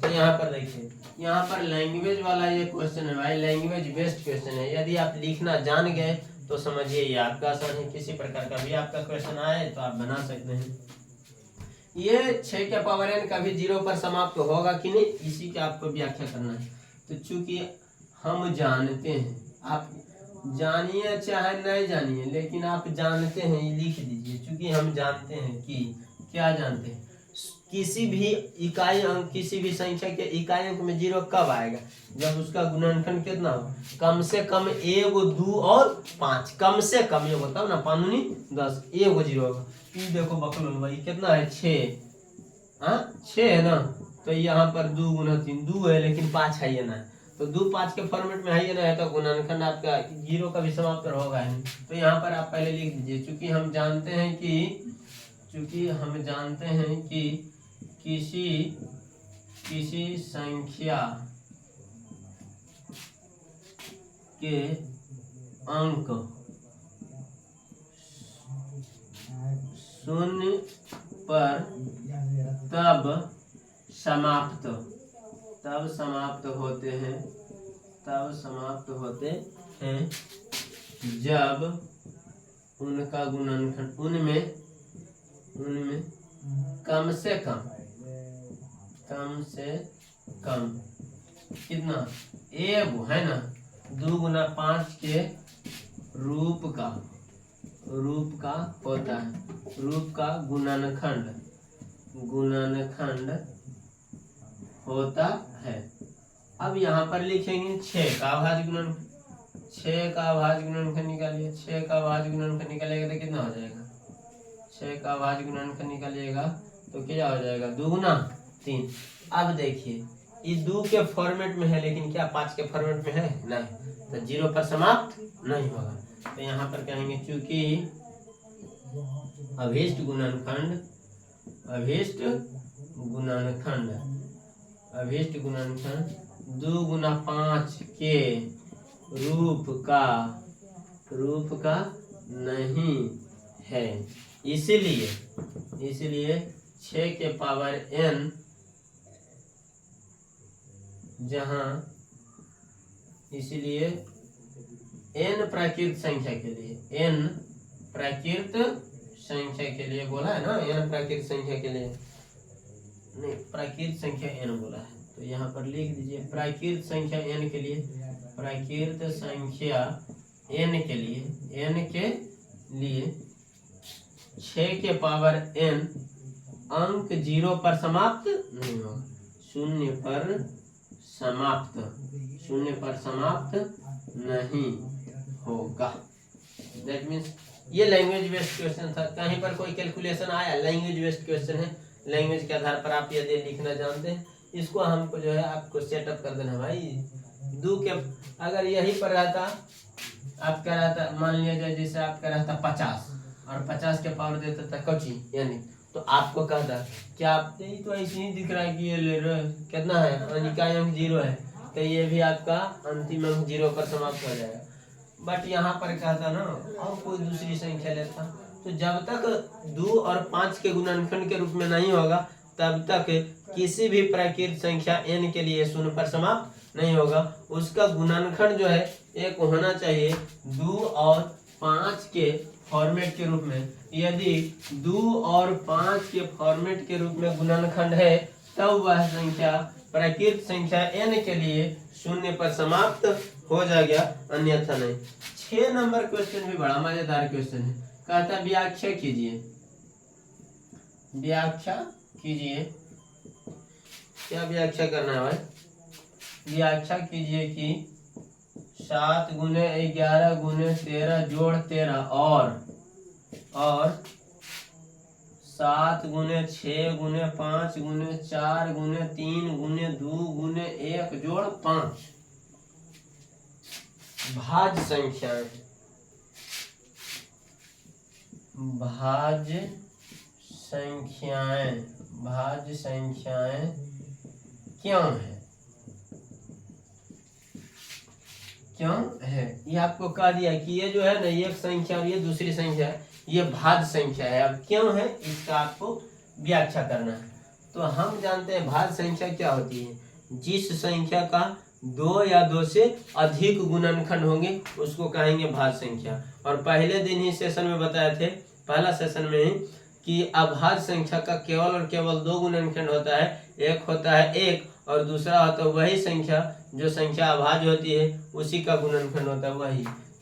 S1: तो यहाँ पर देखिए, यहाँ पर लैंग्वेज वाला ये क्वेश्चन है भाई, लैंग्वेज बेस्ड क्वेश्चन है। यदि आप लिखना जान गए तो समझिए ये आपका आसान है, किसी प्रकार का भी आपका क्वेश्चन आए तो आप बना सकते हैं। ये 6 के पावर n कभी 0 पर समाप्त होगा कि नहीं, इसी की आपको व्याख्या करना है। तो चूंकि हम जानते हैं, आप जानिए चाहे नहीं जानिए, लेकिन आप जानते हैं लिख दीजिए, चूंकि हम जानते हैं कि क्या जानते हैं किसी भी इकाई अंक, किसी भी संख्या के इकाई अंक में 0 कब आएगा, जब उसका गुणनखंड कितना हो कम से कम 1 2 और 5, कम से कम ये बताओ ना 5 दूनी 10, 1 0 होगा। ये देखो बकलोल भाई कितना है 6, हाँ 6 है ना, तो यहाँ पर 2 गुना 3 2 है, लेकिन 5 है ये ना, तो 2 5 के फॉर्मेट में है ये ना है, तो गुणनखंड आपका 0 का भी समाप्त होगा है। तो यहाँ पर आप पहले लिख दीजिए, चूंकि हम जानते हैं कि किसी संख्या के अंक 0 पर तब समाप्त तब समाप्त होते हैं, तब समाप्त होते हैं जब उनका गुणनखंड, उनमें कम से कम कितना एब है ना 2 गुना 5 के रूप का होता है, रूप का गुणनखंड होता है। अब यहाँ पर लिखेंगे 6 का अभाज्य गुणनखंड, 6 का अभाज्य गुणनखंड निकालिए, 6 का अभाज्य गुणनखंड निकालिएगा तो कितना हो जाएगा, 6 का अभाज्य गुणनखंड निकालिएगा तो क्या हो जाएगा 2 गुना 3। अब देखिए ये 2 के फॉर्मेट में है लेकिन क्या 5 के फॉर्मेट में है नहीं, तो 0 पर समाप्त नहीं होगा। तो यहाँ पर कहेंगे चूंकि अभीष्ट गुणनखंड 2 गुना 5 के रूप का नहीं है, इसलिए 6 के पावर n जहां, इसलिए n प्राकृत संख्या के लिए, n प्राकृत संख्या के लिए बोला है ना, n प्राकृत संख्या के लिए नहीं, प्राकृत संख्या n बोला है, तो यहाँ पर लिख दीजिए प्राकृत संख्या n के लिए, प्राकृत संख्या n के लिए 6 के पावर n अंक 0 पर समाप्त नहीं होगा, 0 पर समाप्त नहीं होगा। दैट मीन्स ये लैंग्वेज बेस्ड क्वेश्चन था। कहीं पर कोई कैलकुलेशन आया, लैंग्वेज बेस्ड क्वेश्चन है, लैंग्वेज के आधार पर आप यदि लिखना जानते हैं, इसको हमको जो है आपको सेटअप कर देना भाई। 2 के अगर यही पर रहता, आपका रहता मान लिया जाए जैसे आपका रहता 50 और 50 के पावर देता था कौची यानी, तो आपको कहता क्या आप तो ऐसे ही दिख रहा है कि ये ले रहे कितना है अनिकाय अंक 0 है, तो ये भी आपका अंतिम अंक 0 पर समाप्त हो जाएगा। बट यहाँ पर कहता ना और कोई दूसरी संख्या लेता, तो जब तक 2 और 5 के गुणनखंड के रूप में नहीं होगा तब तक किसी भी प्राकृत संख्या n के लिए 0 पर समाप्त नहीं होगा। उसका गुणनखंड जो है एक होना चाहिए 2 और 5 के फॉर्मेट के रूप में। यदि 2 और 5 के फॉर्मेट के रूप में गुणनखंड है तब वह संख्या प्राकृत संख्या n के लिए 0 पर समाप्त हो जाएगा, अन्यथा नहीं। 6 नंबर क्वेश्चन भी बड़ा मजेदार क्वेश्चन है। कहता व्याख्या कीजिए, क्या व्याख्या करना है भाई? व्याख्या कीजिए कि 7 गुने 11 गुने 13 जोड़ 13 और 7 गुने 6 गुने 5 गुने 4 गुने 3 गुने 2 गुने 1 जोड़ 5 भाज्य संख्याएं, भाज्य संख्याएं क्यों है? ये आपको कह दिया कि ये जो है ना एक संख्या और ये दूसरी संख्या है, ये भाज्य संख्या है। अब क्यों है इसका आपको व्याख्या करना है। तो हम जानते हैं भाज्य संख्या क्या होती है, जिस संख्या का 2 या 2 से अधिक गुणनखंड होंगे उसको कहेंगे भाज्य संख्या। और पहले दिन ही सेशन में बताए थे, पहला सेशन में ही, कि अभाज्य संख्या का केवल और केवल 2 गुणनखंड होता है, एक होता है 1 और दूसरा होता है वही संख्या जो संख्या अभाज्य होती है उसी का गुणनखंड होता है,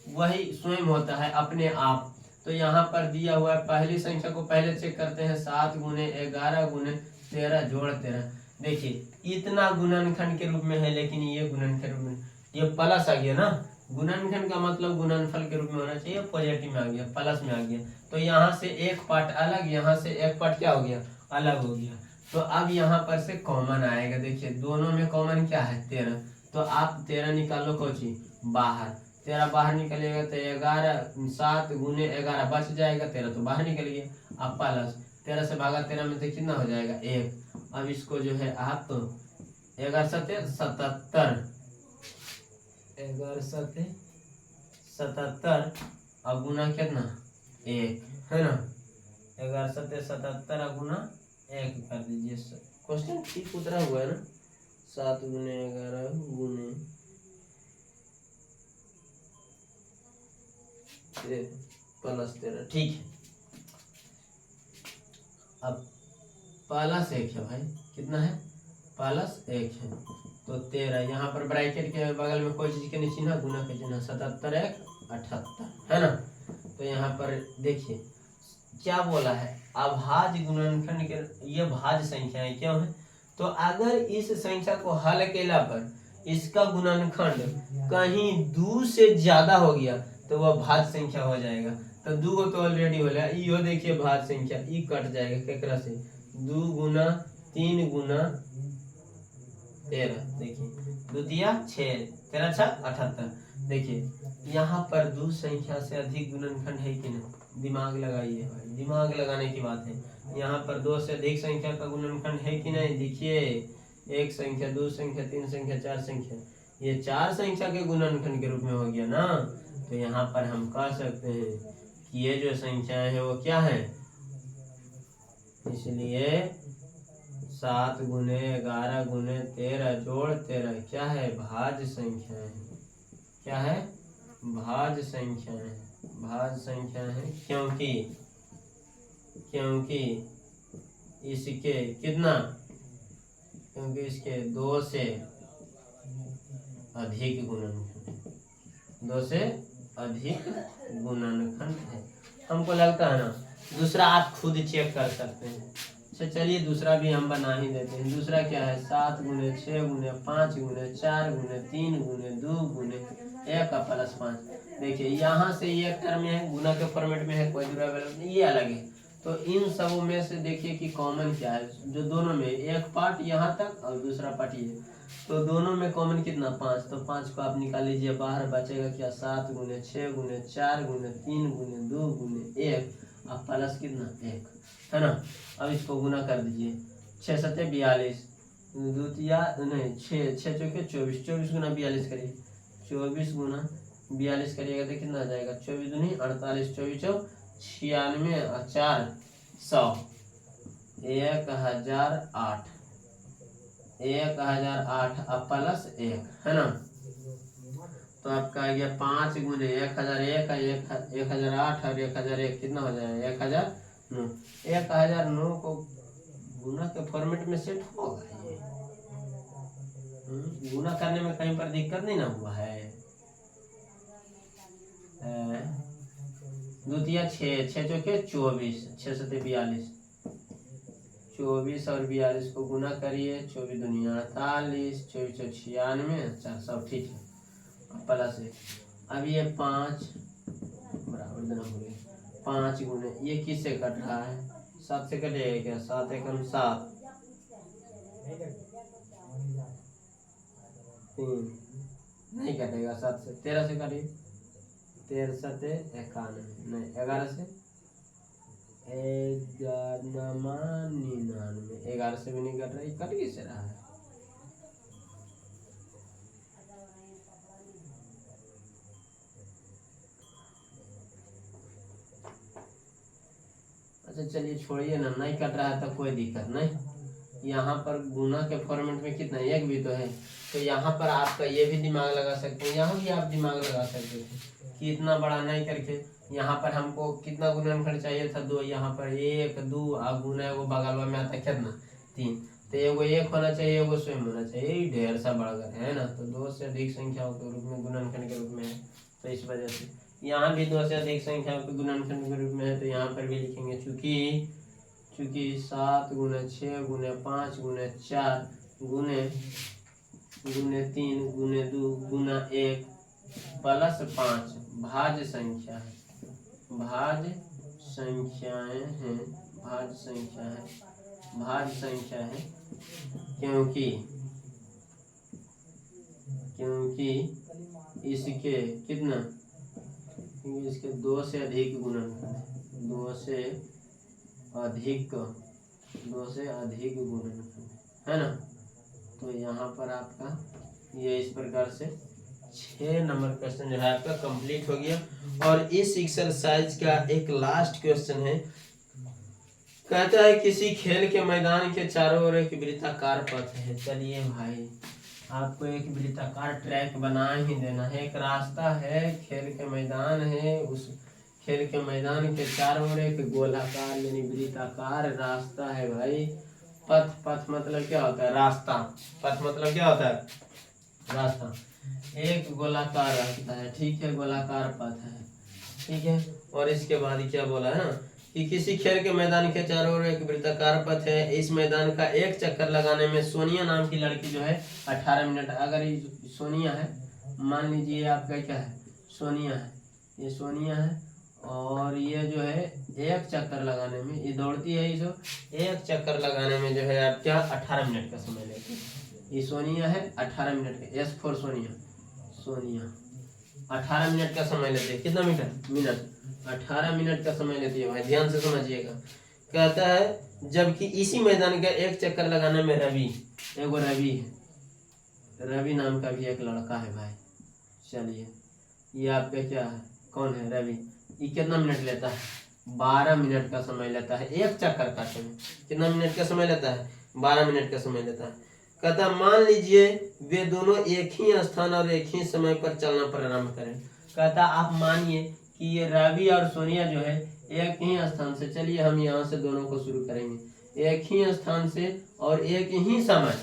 S1: वही स्वयं होता है अपने आप। तो यहाँ पर दिया हुआ है, पहली संख्या को पहले चेक करते हैं, 7 गुने 11 गुने 13 जोड़ 13। देखिए इतना गुणनखंड के रूप में है लेकिन ये गुणनखंड में ये प्लस आ गया ना, गुणनखंड का मतलब गुणनफल के रूप में होना चाहिए, पॉजिटिव में आ गया, प्लस में आ गया। तो यहाँ से एक पार्ट अलग, यहाँ से एक पार्ट क्या हो गया, अलग हो गया। तो अब यहाँ पर से कॉमन आएगा। देखिए दोनों में कॉमन क्या है 13, तो आप 13 निकालो कोची बाहर, 13 बाहर निकलेगा तो 11 7 गुने 11 बच जाएगा, 13 तो बाहर निकल गया। अब प्लस 13 से भागा 13 में तो कितना हो जाएगा 1। अब इसको जो है आप 11 7 77, 11 7 77 अब गुना कितना 1 है ना, 11 7 77 गुना 1 कर दीजिए। क्वेश्चन ठीक उतरा हुआ है ना, 7 गुने 11 गुने 13 ठीक है। अब प्लस 1 है भाई, कितना है प्लस 1 है तो 13, यहाँ पर ब्रैकेट के बगल में कोई चीज के नहीं चिन्ह, गुना के चिन्ह, 77 1 78 है ना। तो यहाँ पर देखिए क्या बोला है, अभाज्य गुणनखंड के ये भाज्य संख्या है, क्यों है तो अगर इस संख्या को हल केला पर इसका गुणनखंड कहीं 2 से ज्यादा हो गया तो वह भाज्य संख्या हो जाएगा। तो 2 को तो ऑलरेडी हो गया, यो देखिए भाज्य संख्या ई कट जाएगा केकरा से, 2 गुना 3 गुना 13, देखिए 2 दिया 6, 13 6 78। देखिए यहाँ पर 2 संख्या से अधिक गुणनखंड है कि नहीं, दिमाग लगाइए भाई, दिमाग लगाने की बात है। यहाँ पर 2 से अधिक संख्या का गुणनखंड है कि नहीं, देखिए 1 संख्या 2 संख्या 3 संख्या 4 संख्या, ये 4 संख्या के गुणनखंड के रूप में हो गया ना। तो यहाँ पर हम कह सकते हैं कि ये जो संख्याएं है वो क्या है, इसलिए 7 गुने 11 गुने 13 जोड़ 13 क्या है, भाज्य संख्या है। क्या है, भाज्य संख्या है, भाज्य संख्या है, क्योंकि इसके कितना, क्योंकि इसके 2 से अधिक गुणनखंड, 2 से अधिक गुणनखंड है। हमको लगता है ना, दूसरा आप खुद चेक कर सकते हैं। अच्छा चलिए दूसरा भी हम बना ही देते हैं। दूसरा क्या है, 7 गुने 6 गुने 5 गुने 4 गुने 3 गुने 2 गुने 1 का प्लस 5। देखिए यहाँ से ये टर्म में है, गुना के फॉर्मेट में है, कोई दूसरा वैल्यू ये अलग है। तो इन सब में से देखिए कि कॉमन क्या है, जो दोनों में एक पार्ट यहाँ तक और दूसरा पार्ट ये, तो दोनों में कॉमन कितना 5, तो 5 को आप निकाल लीजिए बाहर, बचेगा क्या 7 गुने 6 गुने 4 गुने 3 गुने 2 गुने 1 अब प्लस कितना 1 है ना। अब इसको गुना कर दीजिए, 6 7 42, द्वितीया नहीं 6 6 चौके 24, 24 गुना 42 करिए, 24 गुना 42 करिएगा तो कितना आ जाएगा, 24 दूनी 48, 24 96 और 4 100, 1008, 1008 अब प्लस 1 है ना। तो आपका आ गया 5 गुने 1001 1008 और 1001 कितना हो जाएगा 1009। 1009 को गुना के फॉर्मेट में सेट होगा ये, गुना करने में कहीं पर दिक्कत नहीं ना हुआ है। द्वितीय 6 6 चौके 24, 6 7 42, 24 और 42 को गुना करिए, 24 दुनिया 48, 24 96 400 ठीक है प्लस 1। अब ये 5 बराबर देना हो गया, 5 गुने ये किससे कट रहा है, 7 से कटेगा क्या, 7 एकम 7 3 नहीं कटेगा, 7 से 13 से कटिए, 13 7 91 नहीं 11 से 99, 11 से भी नहीं कट रहा, कट किससे रहा है। अच्छा चलिए छोड़िए ना, नहीं कट रहा है तो कोई दिक्कत नहीं। यहाँ पर गुना के फॉर्मेट में कितना 1 भी तो है, तो यहाँ पर आपका ये भी दिमाग लगा सकते हैं, यहाँ भी आप दिमाग लगा सकते थे कि इतना बड़ा नहीं करके यहाँ पर हमको कितना गुणनखंड चाहिए था 2, यहाँ पर 1 2 और गुना वो बगल में आता कितना 3, तो एगो 1 होना चाहिए, एगो स्वयं होना चाहिए, ढेर सा बढ़ गया है ना। तो 2 से अधिक संख्याओं के रूप में गुणनखंड के रूप में है, तो इस वजह से यहाँ भी 2 से अधिक संख्याओं के गुणनखंड के रूप में है, तो यहाँ पर भी लिखेंगे चूंकि 7 गुने 6 गुने 5 गुने 4 गुने 3 गुने 2 गुना 1 प्लस 5 भाज्य संख्या है, भाज्य संख्याएं हैं, भाज्य संख्या है, भाज्य संख्या है, क्योंकि इसके कितना, क्योंकि इसके 2 से अधिक गुणनखंड है, 2 से अधिक गुणनखंड है ना। तो यहाँ पर आपका ये इस प्रकार से 6 नंबर क्वेश्चन जो है आपका कंप्लीट हो गया। और इस एक्सरसाइज का एक लास्ट क्वेश्चन है, कहता है किसी खेल के मैदान के चारों ओर एक वृत्ताकार पथ है। चलिए भाई, आपको एक वृत्ताकार ट्रैक बना ही देना है। एक रास्ता है, खेल के मैदान है, उस खेल के मैदान के चारों ओर एक गोलाकार यानी वृत्ताकार रास्ता है भाई। पथ, पथ मतलब क्या होता है? रास्ता। पथ मतलब क्या होता है? रास्ता। एक गोलाकार रास्ता है, ठीक है, गोलाकार पथ है, ठीक है। और इसके बाद क्या बोला है ना कि किसी खेल के मैदान के चारों ओर एक वृत्ताकार पथ है। इस मैदान का एक चक्कर लगाने में सोनिया नाम की लड़की जो है 18 मिनट, अगर ये सोनिया है, मान लीजिए आपका क्या है, सोनिया है, ये सोनिया है, और ये जो है एक चक्कर लगाने में, ये दौड़ती है, इसको एक चक्कर लगाने में जो है आप क्या 18 मिनट का समय लेते हैं। ये सोनिया है 18 मिनट का, S for Sonia, Sonia 18 minute का समय लेते हैं। कितना मिनट? 18 मिनट का समय लेती है भाई, ध्यान से समझिएगा। कहता है जबकि इसी मैदान का एक चक्कर लगाने में रवि, एगो रवि है, रवि नाम का भी एक लड़का है भाई। चलिए, ये आपका क्या है, कौन है? रवि। ये कितना मिनट लेता है? 12 मिनट का समय लेता है एक चक्कर काटने में। कितना मिनट का समय लेता है? 12 मिनट का समय लेता है। कहता मान लीजिए वे दोनों एक ही स्थान और एक ही समय पर चलना प्रारंभ करें। कहता आप मानिए कि ये रवि और सोनिया जो है एक ही स्थान से, चलिए हम यहाँ से दोनों को शुरू करेंगे, एक ही स्थान से और एक ही समय,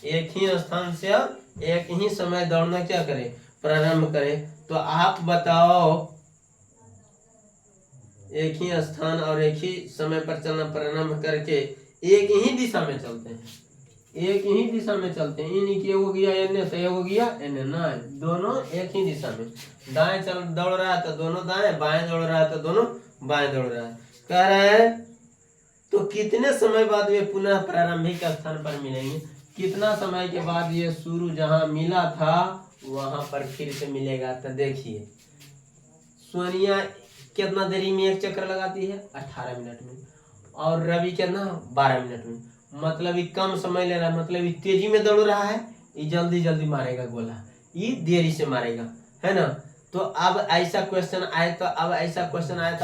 S1: एक ही स्थान से और एक ही समय दौड़ना क्या करें? प्रारंभ करें। तो आप बताओ, एक ही स्थान और एक ही समय पर चलना प्रारंभ करके एक ही दिशा में चलते हैं, एक ही दिशा में चलते हैं। इन की हो गया एन से, हो गया एन, ना, दोनों एक ही दिशा में। दाएं चल दौड़ रहा है तो दोनों दाएं, बाएं दौड़ रहा है तो दोनों बाएं दौड़ रहा है। कह रहा है तो कितने समय बाद वे पुनः प्रारंभिक स्थान पर मिलेंगे? कितना समय के बाद ये शुरू जहां मिला था वहां पर फिर से मिलेगा? तो देखिए, सोनिया कितना देरी में एक चक्कर लगाती है? 18 मिनट में। और रवि कितना? 12 मिनट में। मतलब ये कम समय ले रहा है, मतलब ये तेजी में दौड़ रहा है, ये जल्दी जल्दी मारेगा गोला, ये देरी से मारेगा, है ना। तो अब ऐसा क्वेश्चन आए तो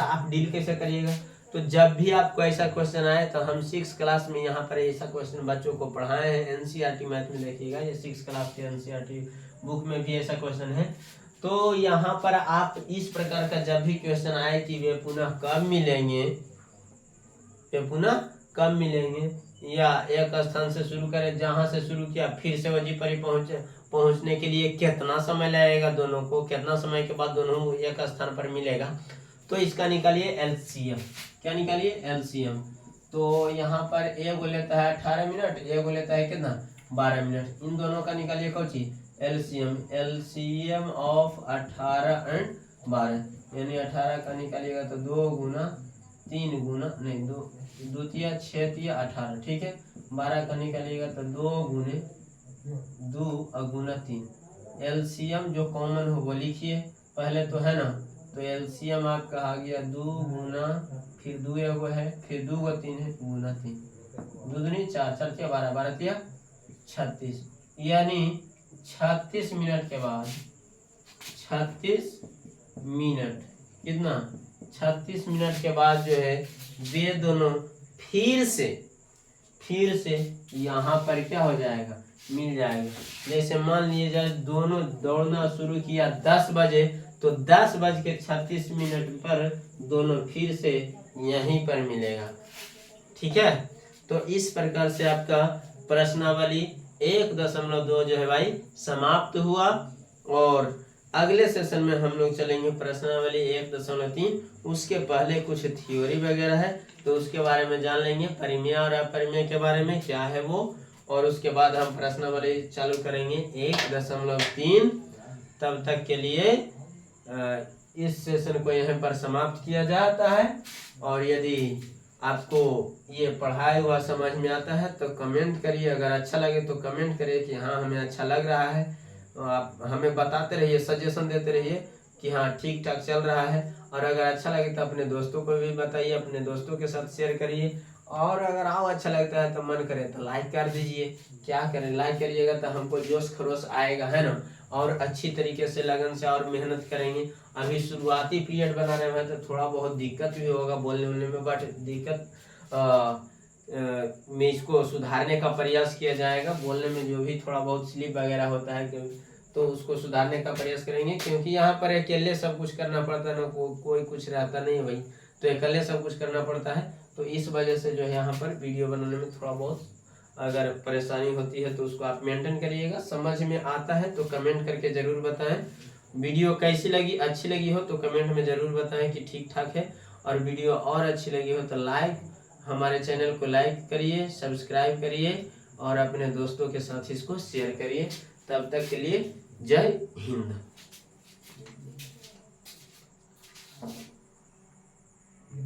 S1: आप डील कैसे करिएगा? तो जब भी आपको ऐसा क्वेश्चन आए तो हम 6 क्लास में यहाँ पर ऐसा क्वेश्चन बच्चों को पढ़ाए हैं, एनसीईआरटी मैथ में देखिएगा, ये 6 क्लास के एनसीईआरटी बुक में भी ऐसा क्वेश्चन है। तो यहाँ पर आप इस प्रकार का जब भी क्वेश्चन आए कि वे पुनः कब मिलेंगे, वे पुनः कब मिलेंगे, या एक स्थान से शुरू करें, जहां से शुरू किया फिर से वहीं पर ही पहुंचने के लिए कितना समय लगेगा, दोनों को कितना समय के बाद दोनों एक स्थान पर मिलेगा, तो इसका निकालिए एलसीएम। क्या निकालिए? एलसीएम। तो यहाँ पर ए को लेता है 18 मिनट, ए को लेता है कितना? 12 मिनट। इन दोनों का निकालिए कौन चीज? एलसीएम। एलसीएम ऑफ 18 एंड 12, यानी 18 का निकालिएगा तो 2 गुना 3 गुना नहीं, 2 तिया 6 तिया 18, ठीक है। 12 का निकालिएगा तो 2 गुने 2 और गुना 3। एलसीएम जो कॉमन हो वो लिखिए पहले, तो है ना। तो एलसीएम आपका आ गया 2 गुना, फिर 2 एगो है, फिर 2 को 3 है, गुना 3, 2 दूनी 4, 4 तिया 12, 12 तिया 36, यानी 36 मिनट के बाद, 36 मिनट, कितना? 36 मिनट के बाद जो है वे दोनों फिर से यहाँ पर क्या हो जाएगा? मिल जाएगा। जैसे मान लीजिए दोनों दौड़ना शुरू किया 10 बजे, तो 10:36 पर दोनों फिर से यहीं पर मिलेगा, ठीक है। तो इस प्रकार से आपका प्रश्नावली 1.2 जो है भाई समाप्त हुआ, और अगले सेशन में हम लोग चलेंगे प्रश्नावली 1.3। उसके पहले कुछ थ्योरी वगैरह है तो उसके बारे में जान लेंगे, परिमेय और अपरिमेय के बारे में क्या है वो, और उसके बाद हम प्रश्नावली चालू करेंगे 1.3। तब तक के लिए इस सेशन को यहाँ पर समाप्त किया जाता है। और यदि आपको ये पढ़ाया हुआ समझ में आता है तो कमेंट करिए, अगर अच्छा लगे तो कमेंट करिए कि हाँ हमें अच्छा लग रहा है, तो आप हमें बताते रहिए, सजेशन देते रहिए कि हाँ ठीक ठाक चल रहा है। और अगर अच्छा लगे तो अपने दोस्तों को भी बताइए, अपने दोस्तों के साथ शेयर करिए, और अगर और अच्छा लगता है तो मन करे तो लाइक कर दीजिए। क्या करें, लाइक करिएगा तो हमको जोश खरोश आएगा, है ना, और अच्छी तरीके से लगन से और मेहनत करेंगे। अभी शुरुआती पीरियड बनाने में तो थोड़ा बहुत दिक्कत भी होगा बोलने में, बट दिक्कत में इसको सुधारने का प्रयास किया जाएगा। बोलने में जो भी थोड़ा बहुत स्लिप वगैरह होता है तो उसको सुधारने का प्रयास करेंगे, क्योंकि यहाँ पर अकेले सब कुछ करना पड़ता है ना, कोई कुछ रहता नहीं है भाई, तो अकेले सब कुछ करना पड़ता है। तो इस वजह से जो है यहाँ पर वीडियो बनाने में थोड़ा बहुत अगर परेशानी होती है तो उसको आप मेंटेन करिएगा। समझ में आता है तो कमेंट करके ज़रूर बताएं। वीडियो कैसी लगी, अच्छी लगी हो तो कमेंट में ज़रूर बताएं कि ठीक ठाक है, और वीडियो और अच्छी लगी हो तो हमारे चैनल को लाइक करिए, सब्सक्राइब करिए और अपने दोस्तों के साथ इसको शेयर करिए। तब तक के लिए जय हिंद।